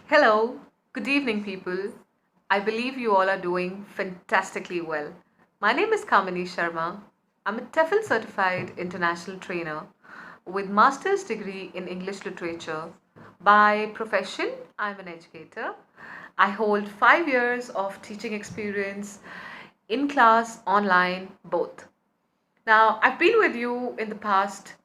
Hello, good evening, people. I believe you all are doing fantastically well. My name is Kamini Sharma. I'm a TEFL certified international trainer with master's degree in English literature. By profession, I'm an educator. I hold 5 years of teaching experience in class, online, both. Now, I've been with you in the past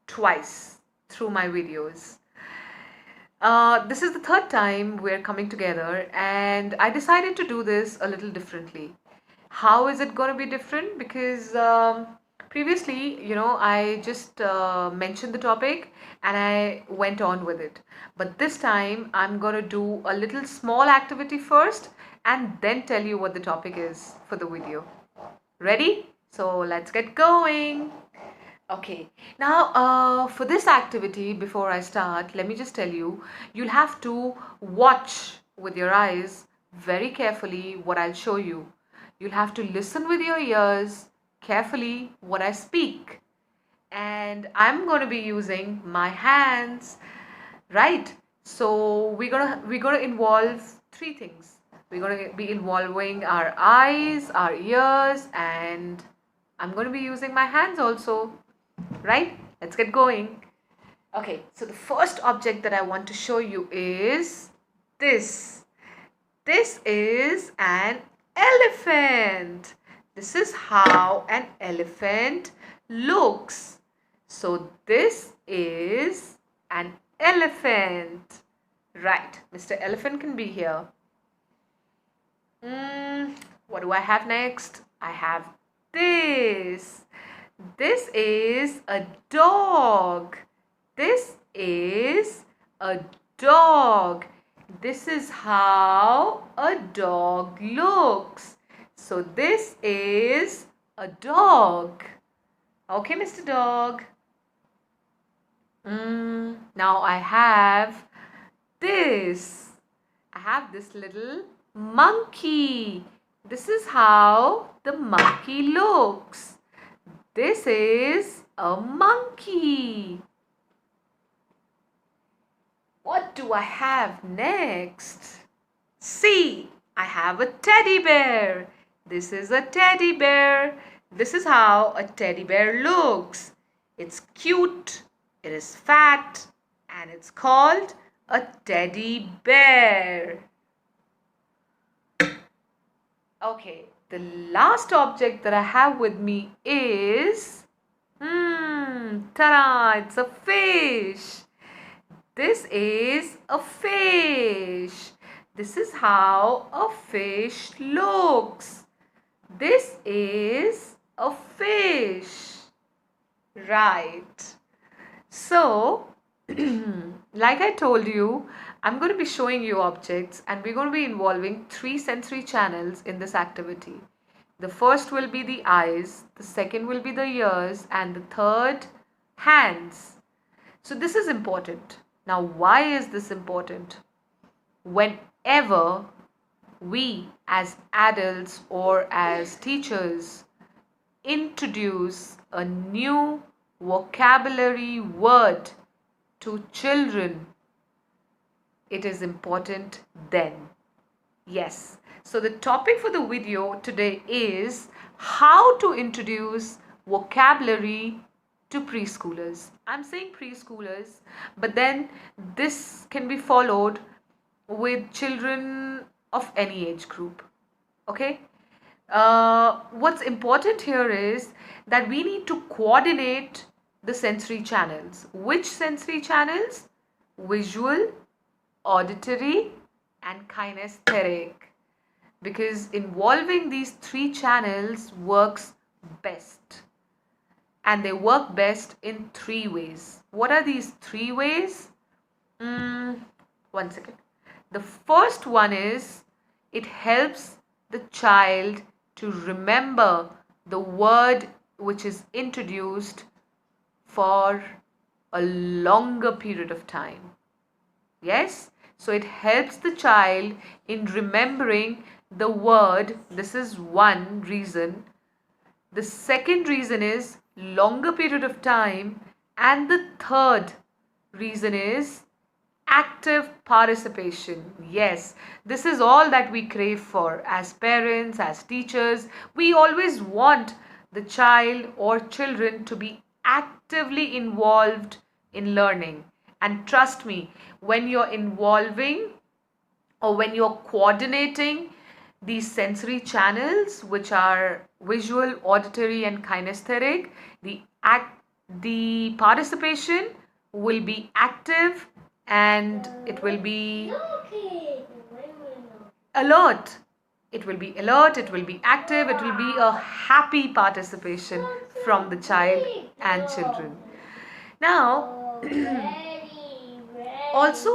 twice through my videos. This is the third time we're coming together, and I decided to do this a little differently. How is it going to be different? Because previously, I just mentioned the topic and I went on with it. But this time, I'm going to do a little small activity first and then tell you what the topic is for the video. Ready? So let's get going. Okay, now for this activity, before I start, let me just tell you, you'll have to watch with your eyes very carefully what I'll show you. You'll have to listen with your ears carefully what I speak. And I'm going to be using my hands, right? So we're gonna involve three things. We're going to be involving our eyes, our ears, and I'm going to be using my hands also. Right? Let's get going. Okay, so the first object that I want to show you is this. This is an elephant. This is how an elephant looks. So this is an elephant. Right, Mr. Elephant can be here. What do I have next? I have this. This is a dog. This is a dog. This is how a dog looks. So this is a dog. Okay, Mr. Dog. Now I have this. I have this little monkey. This is how the monkey looks. This is a monkey. What do I have next? See, I have a teddy bear. This is a teddy bear. This is how a teddy bear looks. It's cute, it is fat, and it's called a teddy bear. Okay, the last object that I have with me is, ta-da, it's a fish. This is a fish. This is how a fish looks. This is a fish. Right. So, like I told you, I'm going to be showing you objects and we're going to be involving three sensory channels in this activity. The first will be the eyes, the second will be the ears, and the third, hands. So this is important. Now, why is this important? Whenever we as adults or as teachers introduce a new vocabulary word to children, it is important then. Yes. So the topic for the video today is how to introduce vocabulary to preschoolers. I'm saying preschoolers, but then this can be followed with children of any age group. Okay? What's important here is that we need to coordinate the sensory channels. Which sensory channels? Visual, auditory, and kinesthetic. Because involving these three channels works best. And they work best in three ways. What are these three ways? One second. The first one is it helps the child to remember the word which is introduced for a longer period of time. Yes? So it helps the child in remembering the word. This is one reason. The second reason is longer period of time, and the third reason is active participation. Yes, this is all that we crave for as parents, as teachers. We always want the child or children to be actively involved in learning. And trust me, when you're involving or when you're coordinating these sensory channels, which are visual, auditory, and kinesthetic, the participation will be active and it will be alert. It will be alert, it will be active, it will be a happy participation from the child and children. Now, also,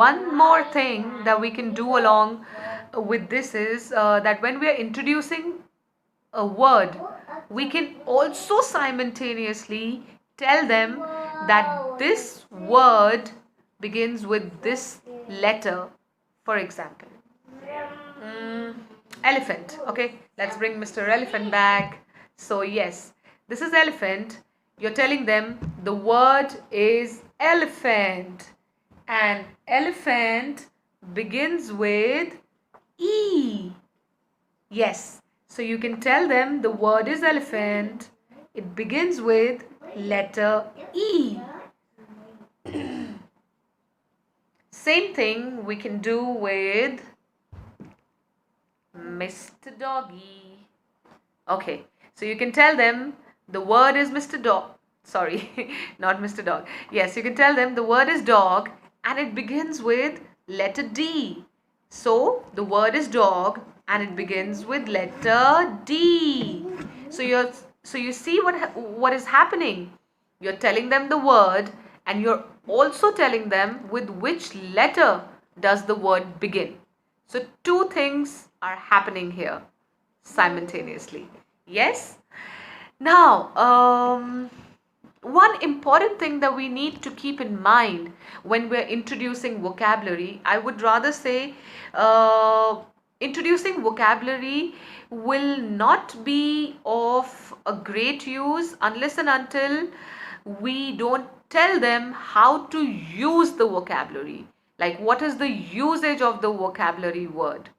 one more thing that we can do along with this is that when we are introducing a word, we can also simultaneously tell them that this word begins with this letter. For example, elephant. Okay, let's bring Mr. Elephant back. So, yes, this is elephant. You're telling them the word is elephant, and elephant begins with E. Yes, so you can tell them the word is elephant. It begins with letter E. Same thing we can do with Mr. Doggy. Okay, so you can tell them the word is Mr. Dog. Sorry, not Mr. Dog. Yes, you can tell them the word is dog and it begins with letter D. So the word is dog and it begins with letter D. So you see what is happening. You're telling them the word and you're also telling them with which letter does the word begin. So two things are happening here simultaneously. Yes? Now, one important thing that we need to keep in mind when we're introducing vocabulary, I would rather say introducing vocabulary will not be of a great use unless and until we don't tell them how to use the vocabulary. Like, what is the usage of the vocabulary word?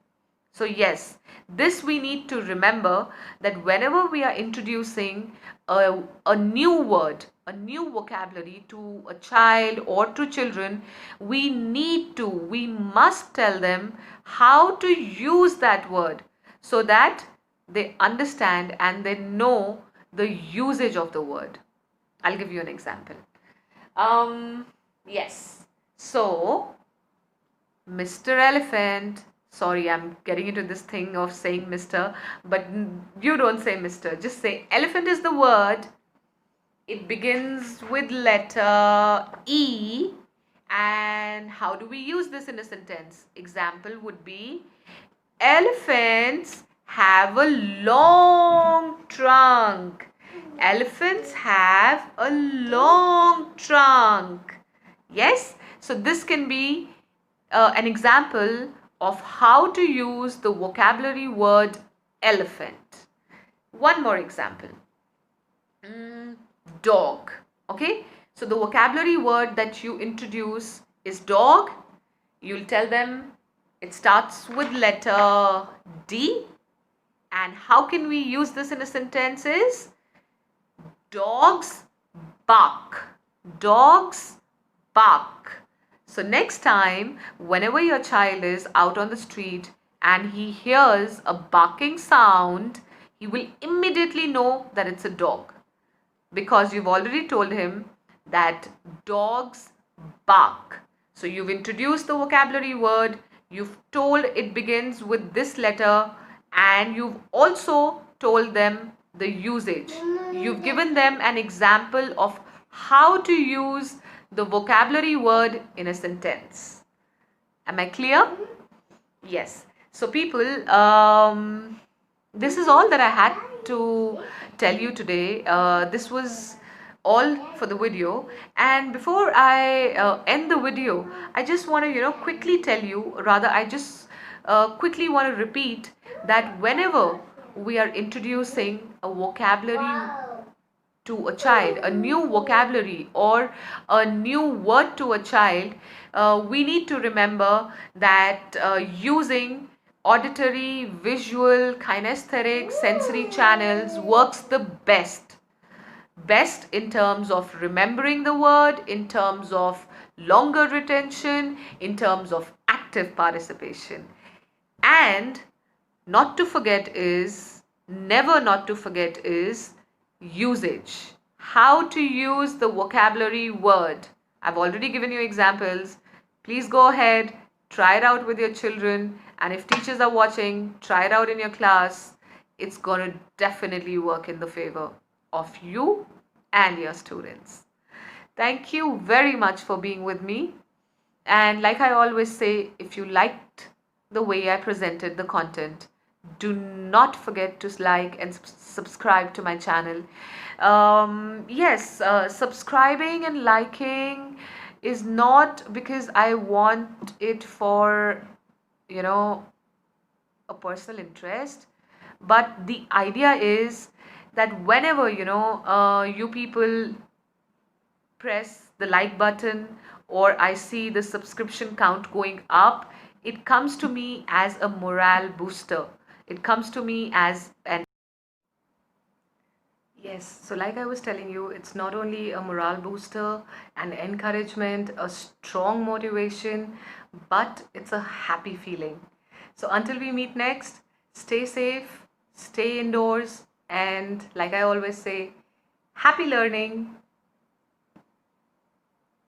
So yes, this we need to remember, that whenever we are introducing a new word, a new vocabulary to a child or to children, we must tell them how to use that word so that they understand and they know the usage of the word. I'll give you an example. Yes. So, Mr. Elephant. Sorry, I'm getting into this thing of saying Mr. But you don't say Mr. Just say elephant is the word. It begins with letter E. And how do we use this in a sentence? Example would be, elephants have a long trunk. Elephants have a long trunk. Yes? So this can be an example of how to use the vocabulary word elephant. One more example. Dog. Okay? So the vocabulary word that you introduce is dog. You'll tell them it starts with letter D. And how can we use this in a sentence is, dogs bark. Dogs bark. So next time, whenever your child is out on the street and he hears a barking sound, he will immediately know that it's a dog, because you've already told him that dogs bark. So you've introduced the vocabulary word, you've told it begins with this letter, and you've also told them the usage. You've given them an example of how to use the vocabulary word in a sentence. Am I clear? Yes. So people, this is all that I had to tell you today. This was all for the video, and before I end the video, I just want to quickly tell you, rather I just quickly want to repeat that whenever we are introducing a vocabulary to a child, a new vocabulary or a new word to a child, we need to remember that using auditory, visual, kinesthetic, sensory channels works the best in terms of remembering the word, in terms of longer retention, in terms of active participation. And not to forget is, never not to forget is usage. How to use the vocabulary word. I've already given you examples. Please go ahead, try it out with your children, and if teachers are watching, try it out in your class. It's going to definitely work in the favor of you and your students. Thank you very much for being with me. And like I always say, if you liked the way I presented the content, do not forget to like and subscribe to my channel. Yes, subscribing and liking is not because I want it for, you know, a personal interest, but the idea is that whenever, you people press the like button or I see the subscription count going up, it comes to me as a morale booster. It comes to me as an yes. So, like I was telling you, it's not only a morale booster, an encouragement, a strong motivation, but it's a happy feeling. So, until we meet next, stay safe, stay indoors, and like I always say, happy learning.